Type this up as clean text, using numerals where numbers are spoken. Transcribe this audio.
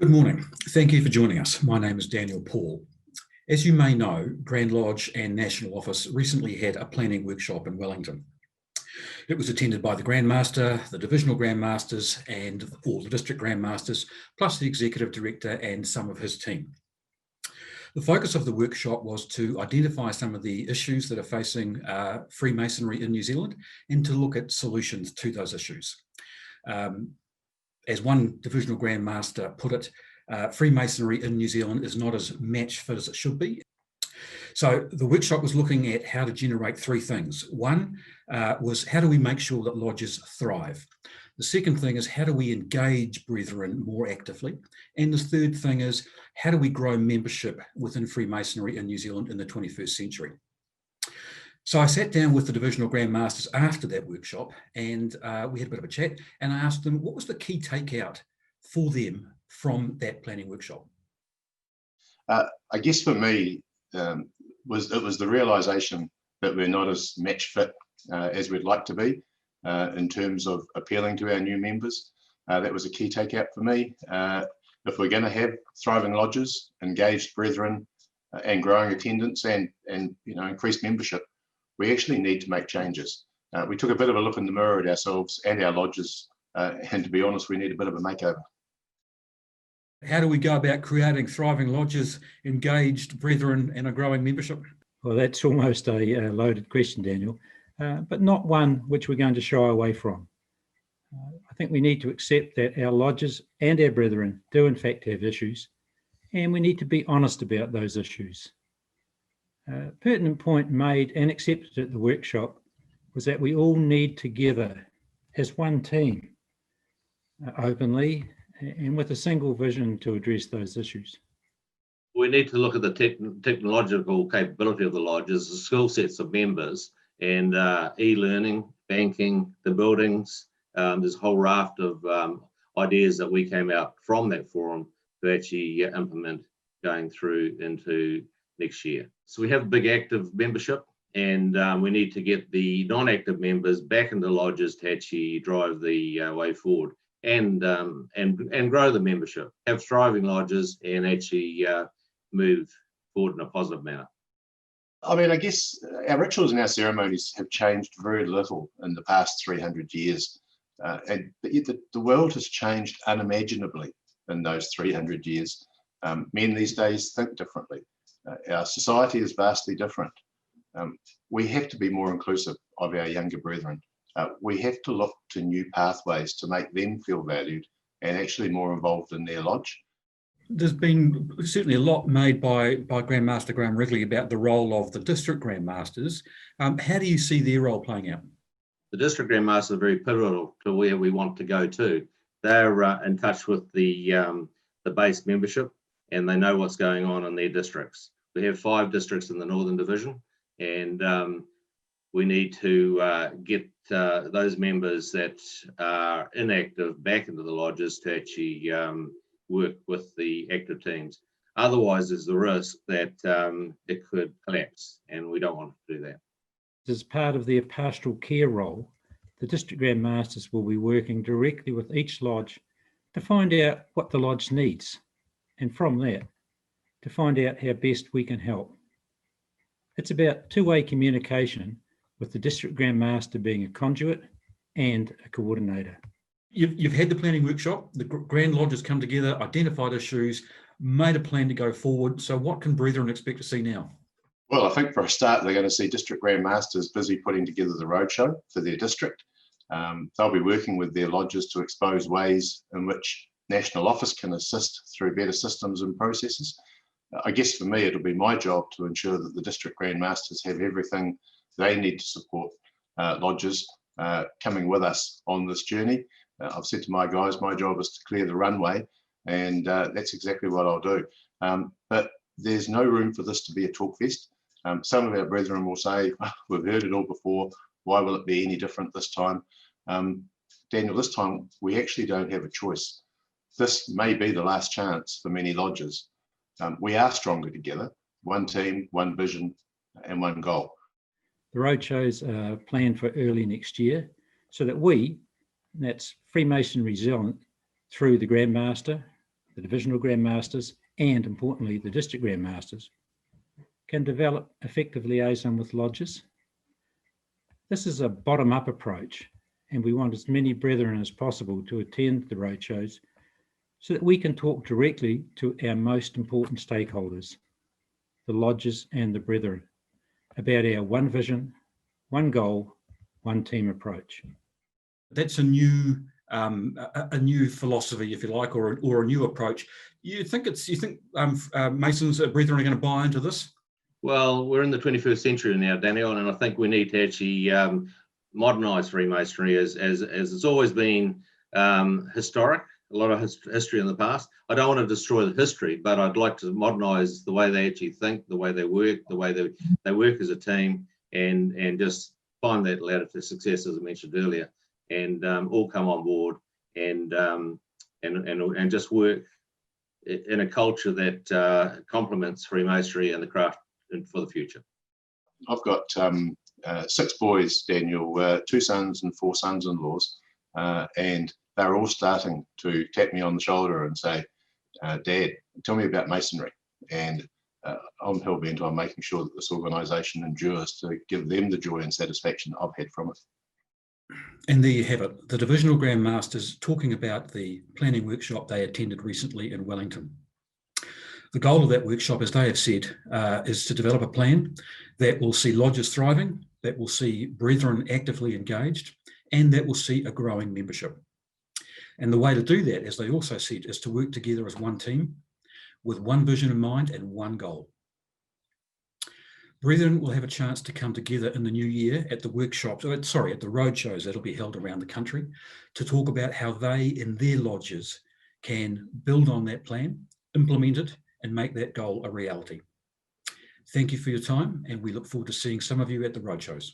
Good morning. Thank you for joining us. My name is Daniel Paul. As you may know, Grand Lodge and National Office recently had a planning workshop in Wellington. It was attended by the Grand Master, the Divisional Grand Masters, and all the District Grand Masters, plus the Executive Director and some of his team. The focus of the workshop was to identify some of the issues that are facing Freemasonry in New Zealand and to look at solutions to those issues. As one Divisional Grand Master put it, Freemasonry in New Zealand is not as match fit as it should be. So the workshop was looking at how to generate three things. One was how do we make sure that lodges thrive? The second thing is how do we engage brethren more actively? And the third thing is how do we grow membership within Freemasonry in New Zealand in the 21st century? So I sat down with the Divisional Grand Masters after that workshop and we had a bit of a chat, and I asked them what was the key takeout for them from that planning workshop. I guess for me, it was the realisation that we're not as match fit as we'd like to be in terms of appealing to our new members. That was a key takeout for me. If we're going to have thriving lodges, engaged brethren, and growing attendance and increased membership, we actually need to make changes. We took a bit of a look in the mirror at ourselves and our lodges, and to be honest, we need a bit of a makeover. How do we go about creating thriving lodges, engaged brethren, and a growing membership? Well, that's almost a loaded question, Daniel, but not one which we're going to shy away from. I think we need to accept that our lodges and our brethren do in fact have issues, and we need to be honest about those issues. A pertinent point made and accepted at the workshop was that we all need together as one team, openly and with a single vision to address those issues. We need to look at the technological capability of the lodges, the skill sets of members, and e-learning, banking, the buildings. There's a whole raft of ideas that we came out from that forum to actually implement going through into next year. So we have a big active membership, and we need to get the non-active members back into lodges to actually drive the way forward and grow the membership, have thriving lodges, and actually move forward in a positive manner. I mean, I guess our rituals and our ceremonies have changed very little in the past 300 years. And the world has changed unimaginably in those 300 years. Men these days think differently. Our society is vastly different. We have to be more inclusive of our younger brethren. We have to look to new pathways to make them feel valued and actually more involved in their lodge. There's been certainly a lot made by Grand Master Graham Wrigley about the role of the District Grand Masters. How do you see their role playing out? The District Grand Masters are very pivotal to where we want to go to. They're in touch with the base membership, and they know what's going on in their districts. We have 5 districts in the Northern Division, and we need to get those members that are inactive back into the lodges to actually work with the active teams. Otherwise, there's the risk that it could collapse, and we don't want to do that. As part of their pastoral care role, the District Grand Masters will be working directly with each lodge to find out what the lodge needs, and from that, to find out how best we can help. It's about two-way communication, with the District Grand Master being a conduit and a coordinator. You've had the planning workshop, the Grand Lodges come together, identified issues, made a plan to go forward. So what can brethren expect to see now? Well, I think for a start, they're going to see District Grand Masters busy putting together the roadshow for their district. They'll be working with their lodges to expose ways in which National Office can assist through better systems and processes. I guess for me, it'll be my job to ensure that the District Grand Masters have everything they need to support lodges coming with us on this journey. I've said to my guys, my job is to clear the runway, and that's exactly what I'll do. But there's no room for this to be a talk fest. Some of our brethren will say, oh, we've heard it all before, why will it be any different this time? Daniel, this time we actually don't have a choice. This may be the last chance for many lodges. We are stronger together, one team, one vision, and one goal. The roadshows are planned for early next year, so that we, that's Freemasonry New Zealand, through the Grand Master, the Divisional Grand Masters, and importantly, the District Grand Masters, can develop effective liaison with lodges. This is a bottom-up approach, and we want as many brethren as possible to attend the roadshows so that we can talk directly to our most important stakeholders, the lodges and the brethren, about our one vision, one goal, one team approach. That's a new philosophy, if you like, or a new approach. You think Masons, brethren, are going to buy into this? Well, we're in the 21st century now, Daniel, and I think we need to actually modernise Freemasonry as it's always been historic, a lot of history in the past. I don't want to destroy the history, but I'd like to modernise the way they actually think, the way they work, the way they work as a team, and just find that ladder to success, as I mentioned earlier, and all come on board and just work in a culture that complements Freemasonry and the craft for the future. I've got 6 boys, Daniel, 2 sons and 4 sons-in-laws, and they're all starting to tap me on the shoulder and say, Dad, tell me about Masonry. And I'm hell-bent on making sure that this organisation endures to give them the joy and satisfaction I've had from it. And there you have it, the Divisional Grand Masters talking about the planning workshop they attended recently in Wellington. The goal of that workshop, as they have said, is to develop a plan that will see lodges thriving, that will see brethren actively engaged, and that will see a growing membership. And the way to do that, as they also said, is to work together as one team with one vision in mind and one goal. Brethren will have a chance to come together in the new year at the workshops, at the roadshows that'll be held around the country, to talk about how they in their lodges can build on that plan, implement it, and make that goal a reality. Thank you for your time, and we look forward to seeing some of you at the roadshows.